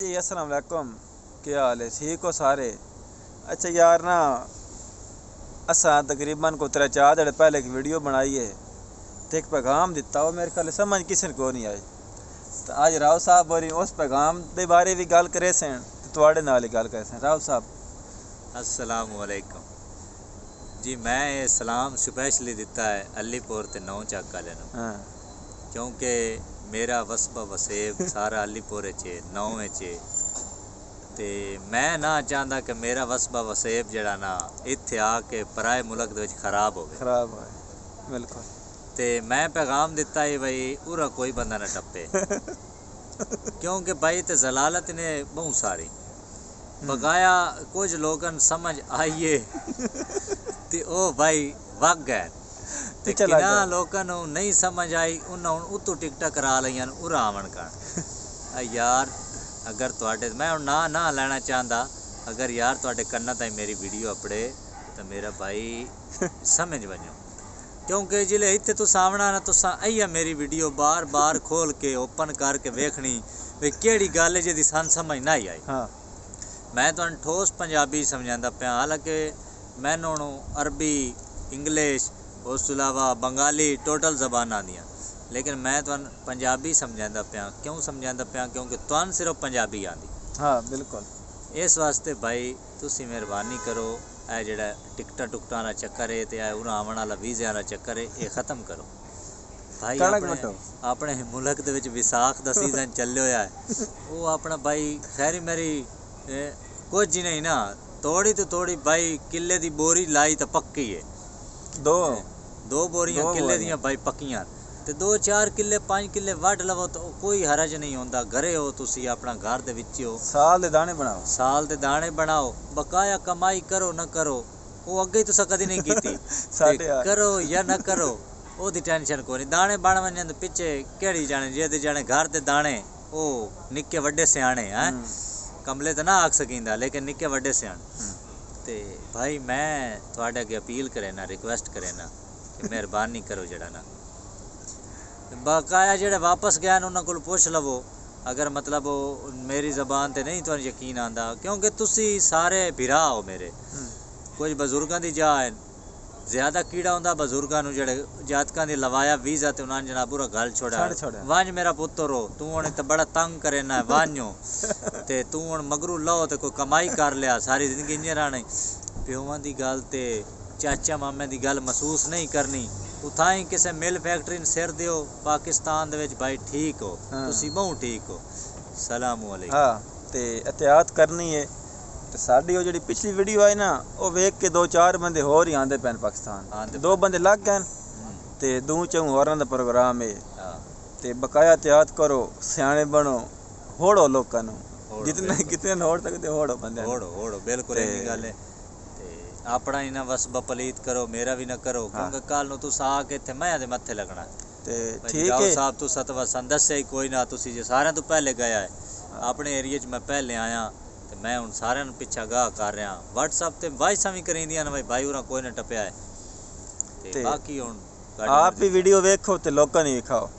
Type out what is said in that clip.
जी अस्सलाम वालेकुम, क्या हाल है? ठीक हो सारे? अच्छा यार ना, असा तकरीबन को 3-4 दिन पहले एक वीडियो बनाई है तो एक पैगाम दिता हो, मेरे ख्याल समझ किसी को नहीं आई। तो आज राव साहब बोरी उस पैगाम के बारे भी गल करे सन तो थोड़े नाल ही गल करे सन। राव साहब अस्सलाम वालेकुम जी। मैं ये सलाम स्पेशली दिता है अलीपुर ते नौ चक वाले नूं, हाँ क्योंकि मेरा वसबा वसेब सारा अलीपुर च नौ च ते मैं ना चाहता कि मेरा वसबा वसेब जड़ा ना इत्थे आके पराए मुल्क दे विच खराब होवे। खराब है बिल्कुल। ते मैं पैगाम दिता है भाई उरा कोई बंदा ना टप्पे क्योंकि भाई ते जलालत ने बहुत सारी बकाया कुछ लोगन समझ आइए ते ओ भाई वग गए ते किना लोगन नूं नहीं समझ आई उन्हां उतों टिकटा करा लईयां उरा आवन कण। यार अगर तुहाडे मैं हुण ना लेना चाहता, अगर यार तुहाडे कन्ना ताईं मेरी वीडियो अपड़े तो मेरा भाई समझ वञो, क्योंकि जिले इत्थे तुस आवना ना तुसां आइया मेरी वीडियो बार बार खोल के ओपन करके वेखनी वे केड़ी गल है जिहदी सन समझ ना आई। हाँ मैं तुहानूं ठोस पंजाबी समझांदा पिया, हालांकि मैनूं अरबी इंग्लिश उस तो इलावा बंगाली टोटल जबान आंदियां, लेकिन मैं तुहानूं पंजाबी समझांदा पिया। क्यों समझांदा पिया? क्योंकि तुहानूं सिर्फ पंजाबी आंदी। हाँ बिल्कुल। इस वास्ते भाई तुसी मेहरबानी करो, ए जेड़ा टिकटा टुकटां दा चक्कर है ते उन आवन वाला वीज़िਆਂ दा चक्कर है ये ख़त्म करो भाई। अपने मुल्क दे विच विसाख दा सीजन चले होया है, वो अपना भाई खैरी मेरी कुछ ही नहीं ना, थोड़ी तो थोड़ी भाई किले दी बोरी लाई तो पक्की है। दो बोरियां किले दियां भाई पक्कियां ते 2-4 किले 5 किले वड लवो तो कोई हरज नहीं होंदा। घरे हो तुसी अपना घर दे विच हो, साल दे दाने बनाओ, साल दे दाने बनाओ, बकाया कमाई करो ना करो वो अगे ही तुसा कदी नहीं कीती करो या ना करो ओदी टेंशन कोई नहीं। दाने बन वजन ते पिछे केड़ी जाने जे जाने घर दे दाने ओ निक्के वड्डे सियाणे हैं, कमले तो ना आख सकींदा लेकिन निक्के वड्डे सियाणे। ते भाई मैं तुहाडे अगे अपील करे ना, रिक्वेस्ट करे ना कि मेहरबानी करो जड़ा ना बकाया जेड़े वापस गए उन्होंने को पुछ लवो, अगर मतलब मेरी ज़बान ते नहीं तो यकीन आंदा, क्योंकि तुसी सारे भिरा हो मेरे। कुछ बजुर्गों की जा है ज़्यादा कीड़ा होंदा बजुर्गों जेड़े जातकों की लवाया वीज़ा तो उन्होंने जनाब पूरा गल छोड़ा वंज मेरा पुत्र हो तू हूँ तो बड़ा तंग करे ना वंजो ते तू हूँ मगरू लो तो कोई कमाई कर लिया सारी जिंदगी इंज रहनी। प्योवां की गल ते चाचा मामे की गल महसूस नहीं करनी, उथाई किसी मिल फैक्ट्री ने सिर दियो पाकिस्तान दे विच भाई ठीक हो तुसी बहुत ठीक हो। सलाम वालेकुम। हाँ ते एहतियात करनी है ते साडी वो जिहड़ी पिछली वीडियो आई ना वो वेख के 2-4 बंदे होर ही आंदे पैन पाकिस्तान, 2 बंदे लग गए ते 2-4 होरां दा प्रोग्राम है ते बकाया एहतियात करो, सियाणे बनो, होड़ो लोकां नूं जितने होड़ सकदे होड़ो बंदे होड़ो बिल्कुल इन्नी गल है। अपना ही ना वसबा पलीत करो, मेरा भी ना करो, क्योंकि कल नूं तुस आके इत्थे मैं दे मत्थे लगना ते ठीक है साहब तू सतवा सन दस्सिया ही कोई ना, तुसी जे सारे तो पहले गया है अपने एरिया च मैं पहले आया ते मैं हुण सारे नूं पिछा गाह कर रहा। व्हाट्सएप ते वॉइसां भी करींदियां ने भाई उरा कोई ना टप्पिया है ते बाकी हुण आप भी वीडियो वेखो ते लोकां नूं विखाओ।